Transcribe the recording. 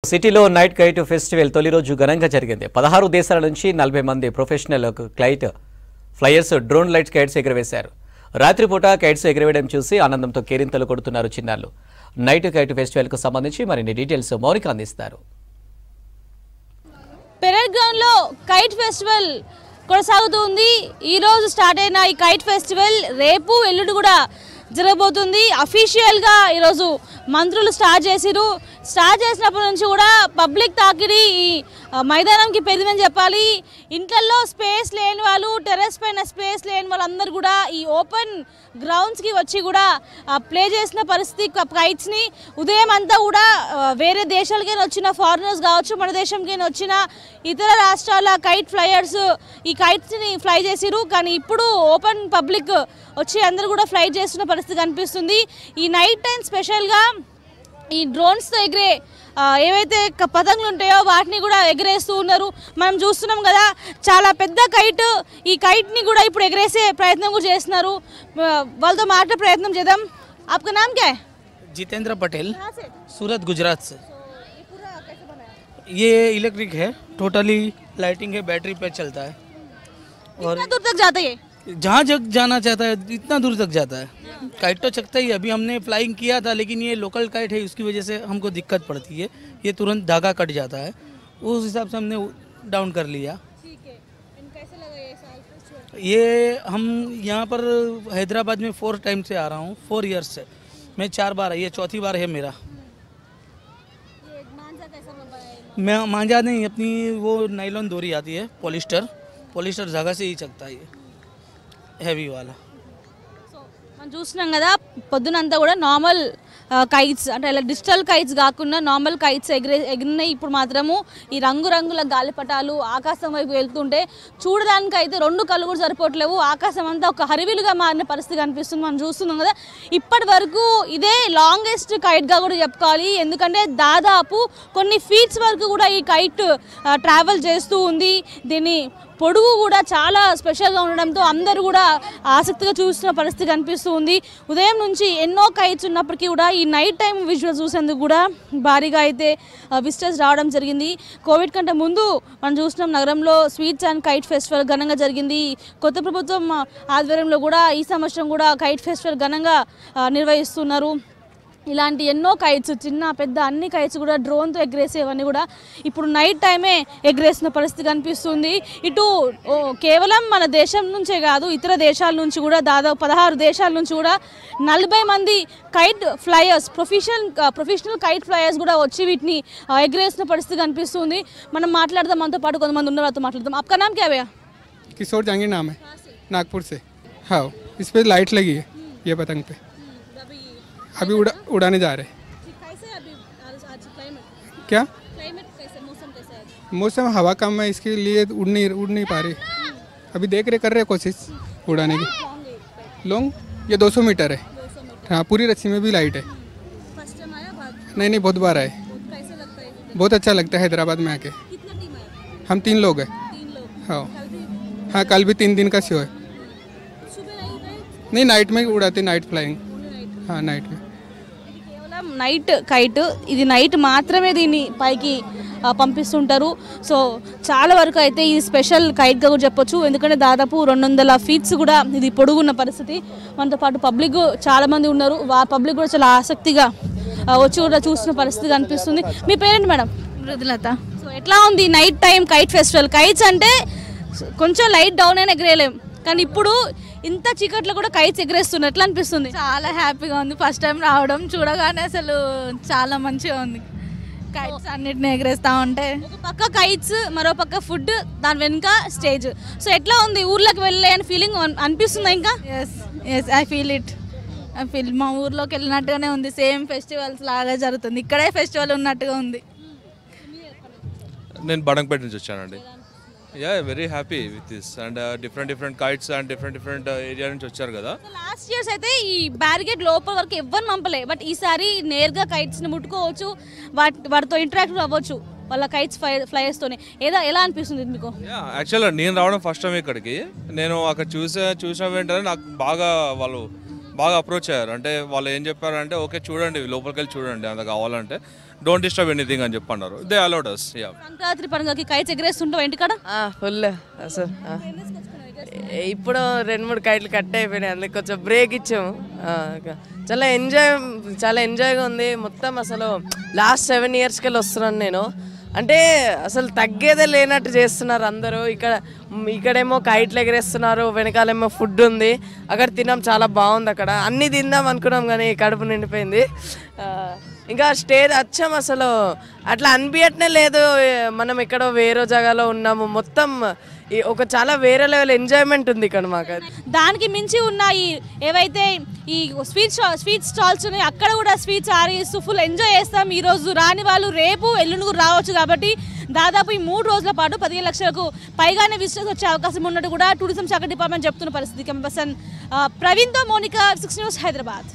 సిటీలో night kite festival తొలి రోజు ఘనంగా జరిగింది. 16 దేశాల నుంచి 40 మంది professional kite flyers drone light kites ఎగురవేశారు. రాత్రిపూట కైట్స్ ఎగురవేయడం చూసి ఆనందంతో కేరింతలు కొడుతున్నారు చిన్నారులు. నైట్ కైట్ ఫెస్టివల్ కు సంబంధించి మరిన్ని డీటెయిల్స్ మౌనిక అందిస్తారు. పెరేడ్ గ్రౌండ్ లో కైట్ ఫెస్టివల్ కొనసాగుతుంది. ఈ రోజు స్టార్ట్ అయిన ఈ కైట్ ఫెస్టివల్ రేపు ఎల్లుండి కూడా జరగబోతుంది. అఫీషియల్ గా ఈరోజు మంత్రులు స్టార్ట్ చేసినప్పటి నుంచి కూడా పబ్లిక్ తాకిడి ఈ మైదానంకి పెరిగిందని చెప్పాలి. ఇంట్లో స్పేస్ లేని వాళ్ళు, టెర్రస్ పైన స్పేస్ లేని వాళ్ళందరూ కూడా ఈ ఓపెన్ గ్రౌండ్స్కి వచ్చి కూడా ప్లే చేసిన పరిస్థితి. కైట్స్ని ఉదయం అంతా కూడా వేరే దేశాలకైనా వచ్చిన ఫారినర్స్ కావచ్చు, మన దేశంకైనా వచ్చిన ఇతర రాష్ట్రాల కైట్ ఫ్లయర్స్ ఈ కైట్స్ని ఫ్లై చేసిరు. కానీ ఇప్పుడు ఓపెన్ పబ్లిక్ వచ్చి అందరూ కూడా ఫ్లై చేస్తున్న పరిస్థితి కనిపిస్తుంది. ఈ నైట్ టైం స్పెషల్గా ఈ డ్రోన్స్తో ఎగిరే ఏవైతే పతంగులు ఉంటాయో వాటిని కూడా ఎగరేస్తూ ఉన్నారు. మనం చూస్తున్నాం కదా, చాలా పెద్ద కైట్. ఈ కైట్ని కూడా ఇప్పుడు ఎగరేసే ప్రయత్నం కూడా చేస్తున్నారు. వాళ్ళతో మాట్లాడే ప్రయత్నం చేద్దాం. आपका नाम क्या है? जितेंद्र पटेल, सूरत गुजरात से। ये इलेक्ट्रिक है, टोटली लाइटिंग है, बैटरी पे चलता है और कितना दूर तक जाता है? जहाँ जग जाना चाहता है इतना दूर तक जाता है। काइट तो चकता ही, अभी हमने फ्लाइंग किया था लेकिन ये लोकल काइट है, उसकी वजह से हमको दिक्कत पड़ती है। ये तुरंत धागा कट जाता है, उस हिसाब से हमने डाउन कर लिया। कैसे लगा ये साल? ये हम यहाँ पर हैदराबाद में 4 टाइम से आ रहा हूँ, 4 ईयर्स से। मैं 4 बार, ये चौथी बार है मेरा। मैं मांझा नहीं, अपनी वो नाइलॉन डोरी आती है, पॉलिस्टर धागा से ही चकता है, ये हैवी वाला। మనం చూస్తున్నాం కదా, పొద్దునంతా కూడా నార్మల్ కైట్స్ అంటే ఇలా డిజిటల్ కైట్స్ కాకుండా నార్మల్ కైట్స్ ఎగిరినాయి. ఇప్పుడు మాత్రము ఈ రంగురంగుల గాలిపటాలు ఆకాశం వైపు వెళ్తుంటే చూడడానికి అయితే 2 కళ్ళు కూడా సరిపోవట్లేవు. ఆకాశం అంతా ఒక హరివిలుగా మారిన పరిస్థితి కనిపిస్తుంది. మనం చూస్తున్నాం కదా, ఇప్పటి వరకు ఇదే లాంగెస్ట్ కైట్గా కూడా చెప్పుకోవాలి. ఎందుకంటే దాదాపు కొన్ని ఫీట్స్ వరకు కూడా ఈ కైట్ ట్రావెల్ చేస్తూ ఉంది. దీన్ని పొడుగు కూడా చాలా స్పెషల్గా ఉండడంతో అందరూ కూడా ఆసక్తిగా చూస్తున్న పరిస్థితి కనిపిస్తూ ఉంది. ఉదయం నుంచి ఎన్నో కైట్స్ ఉన్నప్పటికీ కూడా ఈ నైట్ టైం విజువల్స్ చూసేందుకు కూడా భారీగా అయితే విజిటర్స్ రావడం జరిగింది. కోవిడ్ కంటే ముందు మనం చూస్తున్నాం, నగరంలో స్వీట్స్ అండ్ కైట్ ఫెస్టివల్ ఘనంగా జరిగింది. కొత్త ప్రభుత్వం ఆధ్వర్యంలో కూడా ఈ సంవత్సరం కూడా కైట్ ఫెస్టివల్ ఘనంగా నిర్వహిస్తున్నారు. ఇలాంటి ఎన్నో కైట్స్, చిన్న పెద్ద అన్ని కైట్స్ కూడా డ్రోన్తో ఎగరేసేవన్నీ కూడా ఇప్పుడు నైట్ టైమే ఎగరేసిన పరిస్థితి కనిపిస్తుంది. ఇటు కేవలం మన దేశం నుంచే కాదు, ఇతర దేశాల నుంచి కూడా దాదాపు 16 దేశాల నుంచి కూడా 40 మంది kite flyers, professional kite flyers కూడా వచ్చి వీటిని ఎగరేసిన పరిస్థితి కనిపిస్తుంది. మనం మాట్లాడదాం, మనతో పాటు కొంతమంది ఉన్న వాళ్ళతో మాట్లాడదాం. आपका नाम क्या है भैया? किशोर जहांगीर नाम है, नागपुर से। हाँ, इस पर लाइट लगी है ये पतंग पे, अभी उड़ाने जा रहे हैं। क्या मौसम हवा कम है, इसके लिए उड़ नहीं पा रही। अभी देख रहे, कर रहे कोशिश उड़ाने की। लॉन्ग ये 200 मीटर है। हाँ, पूरी रस्सी में भी लाइट है। नहीं, बहुत बार आए। बहुत अच्छा लगता है हैदराबाद में आके। हम 3 लोग हैं। हाँ, कल भी 3 दिन का शो है। नहीं, नाइट में उड़ाते, नाइट फ्लाइंग। हाँ, नाइट में। నైట్ కైట్ ఇది, నైట్ మాత్రమే దీన్ని పైకి పంపిస్తుంటారు. సో చాలా వరకు అయితే ఇది స్పెషల్ కైట్గా కూడా చెప్పొచ్చు. ఎందుకంటే దాదాపు 200 ఫీట్స్ కూడా ఇది పొడుగున్న పరిస్థితి. మనతో పాటు పబ్లిక్ చాలామంది ఉన్నారు. పబ్లిక్ కూడా చాలా ఆసక్తిగా వచ్చి కూడా చూస్తున్న పరిస్థితి కనిపిస్తుంది. మీ పేరెంట్ మేడం? మృదులత. సో ఎట్లా ఉంది night time kite festival? Kites అంటే కొంచెం లైట్ డౌన్ అయినా ఎగరేయలేం, కానీ ఇప్పుడు ఇంత చీకట్లో కూడా కైట్స్ ఎగరేస్తున్నారు. ఎట్లా అనిపిస్తుంది? చాలా హ్యాపీగా ఉంది. ఫస్ట్ టైం రావడం, చూడగానే అసలు చాలా మంచిగా ఉంది. కైట్స్ అన్నిటిని ఎగరేస్తూ ఉంటే ఒక పక్క కైట్స్, మరో పక్క ఫుడ్, దాని వెనుక స్టేజ్. సో ఎట్లా ఉంది? ఊర్లోకి వెళ్ళే అని ఫీలింగ్ అనిపిస్తుందా? ఇంకా ఎస్ ఐ ఫీల్ ఇట్. మా ఊర్లోకి వెళ్ళినట్టుగానే ఉంది. సేమ్ ఫెస్టివల్స్ లాగా జరుగుతుంది. ఇక్కడే ఫెస్టివల్ ఉన్నట్టుగా ఉంది. నేను బడంగపేట నుంచి వచ్చానండి. Very happy with this and different kites and different area నుంచి వచ్చారు కదా. లాస్ట్ ఇయర్స్ అయితే ఈ బ్యారికేడ్ లోపల వరకు ఎవ్వరు పంపలే, బట్ ఈసారి నేరుగా కైట్స్ని ముట్టుకోవచ్చు, వాటితో ఇంటరాక్ట్ అవ్వచ్చు వాళ్ళ కైట్స్ ఫ్లయర్స్తోనే. ఎలా అనిపిస్తుంది మీకు? యాక్చువల్గా నేను రావడం ఫస్ట్ టైం ఇక్కడికి. నేను అక్కడ చూసిన వెంటనే నాకు వాళ్ళు బాగా అప్రోచ్ అయ్యారు. అంటే వాళ్ళు ఏం చెప్పారంటే, ఓకే చూడండి, లోపలికి వెళ్ళి చూడండి అంత కావాలంటే. డోంట్ డిస్టర్బ్ ఎనీథింగ్ అని చెప్పి అన్నారు. They allowed us. Yeah Sankranti పండుగకి కైట్స్ ఎగరేస్తుంటావు ఇంటికాడ? ఫుల్ అసలు ఇప్పుడు 2-3 కైట్లు కట్ అయిపోయినాయి, అందుకే కొంచెం బ్రేక్ ఇచ్చాము. చాలా ఎంజాయ్గా ఉంది మొత్తం. అసలు లాస్ట్ 7 yearsకి వెళ్ళి వస్తున్నాను నేను. అంటే అసలు తగ్గేదే లేనట్టు చేస్తున్నారు అందరూ. ఇక్కడేమో కైట్లు ఎగరేస్తున్నారు, వెనకాలేమో ఫుడ్ ఉంది, అక్కడ తిన్నాం, చాలా బాగుంది. అక్కడ అన్నీ తిందాం అనుకున్నాం కానీ కడుపు నిండిపోయింది. ఇంకా స్టేజ్ వచ్చాం, అసలు అట్లా అనిపించట్నే లేదు మనం ఎక్కడో వేరే జాగాలో ఉన్నాము. మొత్తం ఒక చాలా వేరే లెవెల్ ఎంజాయ్మెంట్ ఉంది ఇక్కడ మాకు. దానికి మించి ఉన్న ఈ ఏవైతే ఈ స్వీట్ స్టాల్స్ ఉన్నాయి అక్కడ కూడా స్వీట్స్ ఆరేస్తూ ఫుల్ ఎంజాయ్ చేస్తాం. ఈరోజు రాని వాళ్ళు రేపు ఎల్లుండి రావచ్చు. కాబట్టి దాదాపు ఈ 3 రోజుల పాటు 15 లక్షలకు పైగానే విజిటర్స్ వచ్చే అవకాశం ఉన్నట్టు కూడా టూరిజం శాఖ డిపార్ట్మెంట్ చెప్తున్న పరిస్థితి. కెమెరా పర్సన్ ప్రవీణ్తో మోనికా, 6 News, హైదరాబాద్.